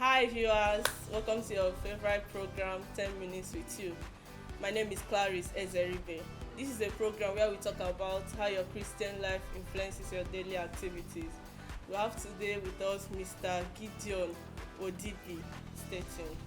Hi viewers, welcome to your favorite program 10 minutes with you. My name is Clarice Ezeribe. This is a program where we talk about how your Christian life influences your daily activities. We have today with us Mr. Gideon Odibi. Stay tuned.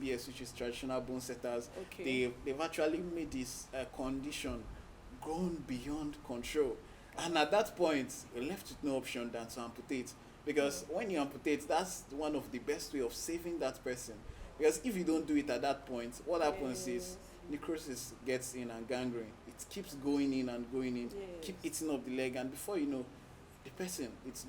Yes, which is traditional bone setters, Okay. they've actually made this condition gone beyond control, and at that point you're left with no option than to amputate, because when you amputate, that's one of the best way of saving that person. Because if you don't do it at that point, what happens is Yes. necrosis gets in and gangrene. It keeps going in and going in, keep Yes. eating up the leg, and before you know, the person it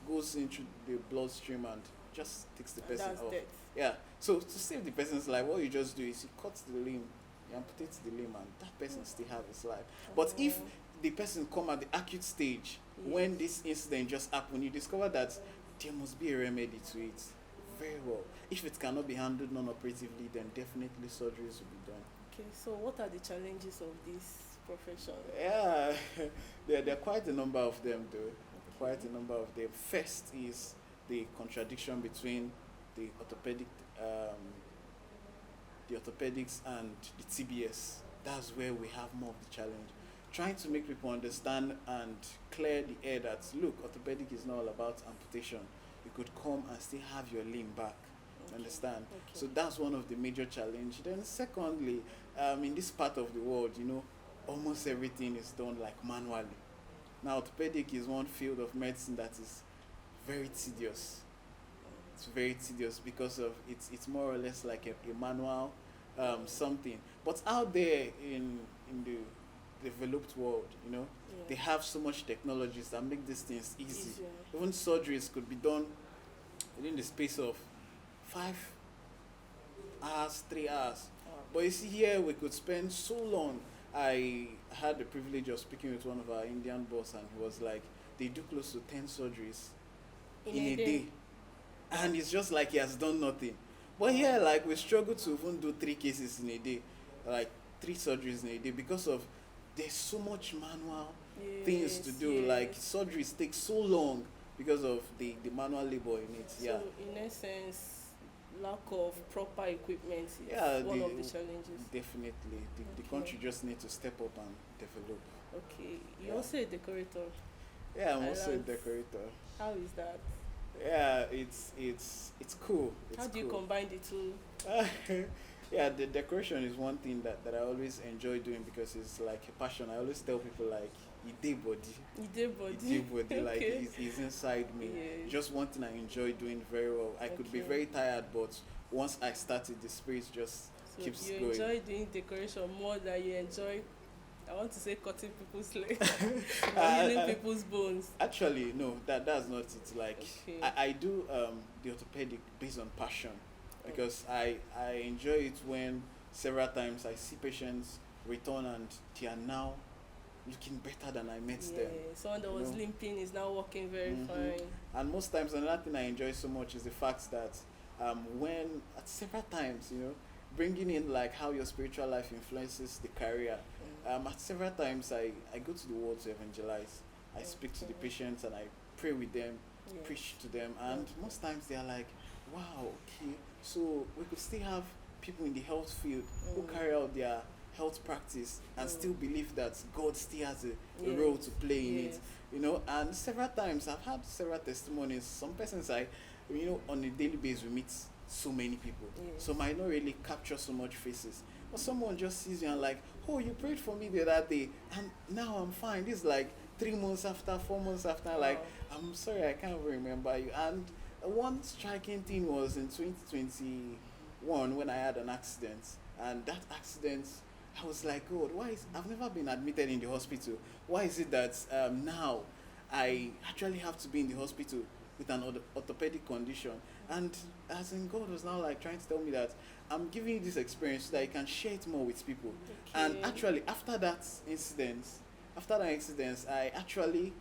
goes into the bloodstream and just takes the And person that's off. death. Yeah. So to save the person's life, what you just do is you cut the limb, you amputate the limb, and that person still have his life. But if the person come at the acute stage when Yes. this incident just happened, you discover that there must be a remedy to it. Very well. If it cannot be handled non-operatively, then definitely surgeries will be done. Okay, so what are the challenges of this profession? Yeah, there are quite a number of them, though. Quite a number of them. First is the contradiction between the orthopedic, the orthopedics and the TBS. That's where we have more of the challenge. Trying to make people understand and clear the air that look, orthopedic is not all about amputation. You could come and still have your limb back. Okay. Understand? Okay. So that's one of the major challenge. Then secondly, in this part of the world, almost everything is done like manually. Now, orthopedic is one field of medicine that is very tedious. It's very tedious because of it's more or less like a manual something. But out there in the developed world, they Yeah. have so much technologies that make these things easy. Easier. Even surgeries could be done within the space of 5 hours, 3 hours. But you see, here we could spend so long. I had the privilege of speaking with one of our Indian boss, and he was like, they do close to 10 surgeries in a day. And it's just like he has done nothing. But here, like, we struggle to even do 3 cases in a day, like 3 surgeries in a day, because of there's so much manual things to Yes, do. Like, yes. surgeries take so long because of the manual labor in it. Yeah. So in essence, lack of proper equipment is Yeah, one of the challenges. definitely. The Okay. country just needs to step up and develop. Okay. You're Yeah. also a decorator. Yeah, I'm I also a learned- decorator. How is that? Yeah, it's cool. It's How do you cool. combine the two? Yeah, the decoration is one thing that I always enjoy doing because it's like a passion. I always tell people like, it dey body. You did body. It dey body, like Okay. it's inside me. Yes. Just one thing I enjoy doing very well. I could be Okay. very tired, but once I started, the spirit just So keeps you going. enjoy doing decoration more than you enjoy, I want to say, cutting people's legs or Uh, healing uh, people's bones. Actually, no, that's not it. Like, Okay. I do the orthopedic based on passion, because I enjoy it when several times I see patients return and they are now looking better than I met Yeah, them. someone that you was know. limping is now walking very Mhm. fine. And most times, another thing I enjoy so much is the fact that when at several times, bringing in like how your spiritual life influences the career. At several times, I go to the world to evangelize. I speak to the Okay. patients and I pray with them, Yeah. preach to them, and Okay. most times they are like, wow, okay, so we could still have people in the health field who carry out their health practice and still believe that God still has a role to play in Yes. it. And several times I've had several testimonies. Some persons on a daily basis we meet so many people, Yes. so might not really capture so much faces, but someone just sees you and like, oh, you prayed for me the other day and now I'm fine. This is like 3 months after, 4 months after, like, Wow. I'm sorry, I can't even remember you. And one striking thing was in 2021 when I had an accident, and that accident, I was like, God, why is I've never been admitted in the hospital? Why is it that now I actually have to be in the hospital with an orthopedic condition? And as in, God was now like trying to tell me that I'm giving you this experience so that you can share it more with people. And Okay. actually, after that incident, I actually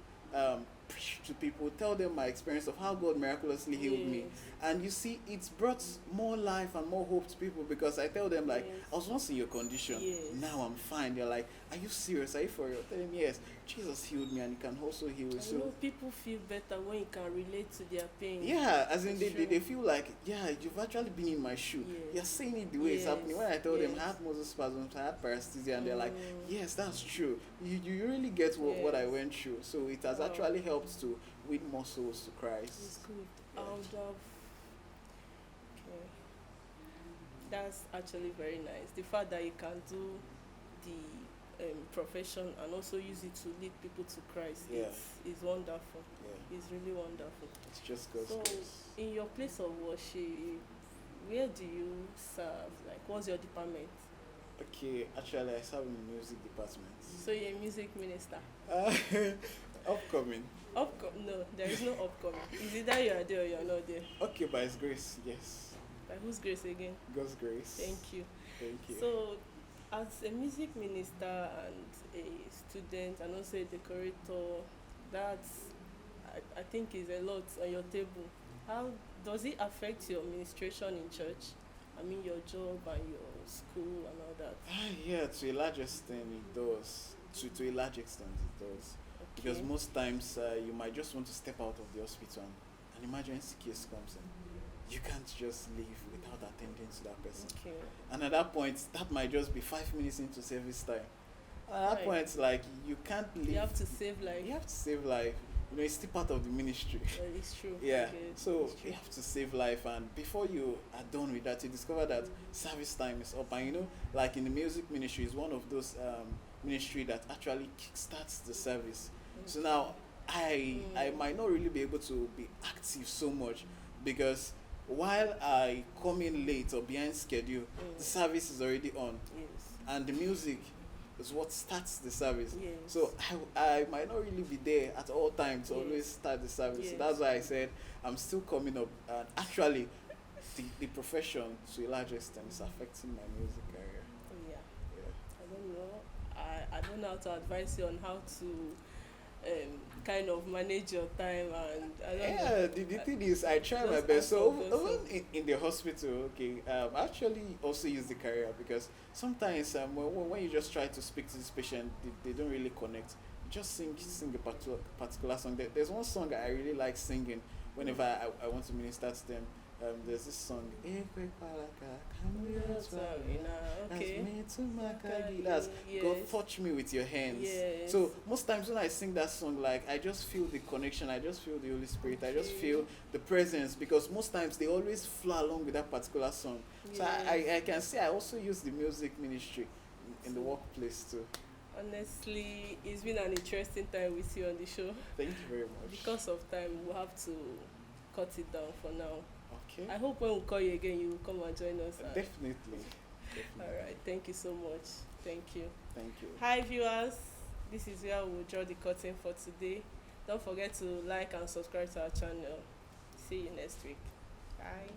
preach to people, tell them my experience of how God miraculously healed me. Yes. And you see, it's brought more life and more hope to people, because I tell them, like, Yes. I was once in your condition, Yes. now I'm fine. They're like, are you serious? Are you for real? Tell them, yes, Jesus healed me and he can also heal you. I So know people feel better when you can relate to their pain. yeah, as in It's they true. feel like, yeah, you've actually been in my shoe. Yes. You're saying it the way it's happening. When I told them I Yes. had muscle spasms, I had paresthesia, and they're like, Mm. yes, that's true. You really get what I Yes. went through. So it has Wow. actually helped to win more souls to It's Christ. good. Yeah. I would have. Okay. That's actually very nice. The fact that you can do the profession and also use it to lead people to Christ Yeah. is wonderful. Yeah, It's really wonderful. it's just God's So, grace. in your place of worship, where do you serve? Like, what's your department? Okay, actually, I serve in the music department. So, you're a music minister. Upcoming. No, there is no upcoming. It's either you are there or you are not there. Okay, by His grace, yes. By whose grace again? God's grace. Thank you. Thank you. So, as a music minister and a student and also a decorator, that's I think is a lot on your table. How does it affect your administration in church? I mean, your job and your school and all that. Yeah, to a large extent it does. To a large extent it does. Okay. Because most times you might just want to step out of the hospital and an emergency case comes in. You can't just leave without attending to that person. Okay. And at that point, that might just be 5 minutes into service time. At that Right. point, like, you can't leave. You have to save life. You have to save life. You know, it's still part of the ministry. Well, it's true. Yeah, Okay, so it's true. you have to save life, and before you are done with that, you discover that service time is up. And you know, like in the music ministry, is one of those ministry that actually kickstarts the service. So now I might not really be able to be active so much, because while I come in late or behind schedule, the service is already on, Yes. and the music is what starts the service. Yes. So I might not really be there at all times to Yes. always start the service. So Yes. that's why I said I'm still coming up. And actually, the profession to a large extent is affecting my music career. Yeah. Yeah. I don't know. I don't know how to advise you on how to kind of manage your time, and I don't know. Yeah, the thing is, I try my Just best. ask So for person. even in the hospital, okay, I actually also use the career, because sometimes when you just try to speak to this patient, they don't really connect. Just sing a particular song. There's one song I really like singing whenever I want to minister to them. There's this song. Okay. That's God Yes. touch me with your hands. Yes. So most times when I sing that song, like, I just feel the connection, I just feel the Holy Spirit, I just Okay. feel the presence, because most times they always flow along with that particular song. So I can say I also use the music ministry in the workplace too. Honestly, it's been an interesting time with you on the show. Thank you very much. Because of time, we'll have to cut it down for now. Okay. I hope when we call you again, you will come and join us. Definitely. All right. Thank you so much. Thank you. Thank you. Hi, viewers. This is where we'll draw the curtain for today. Don't forget to like and subscribe to our channel. See you next week. Bye.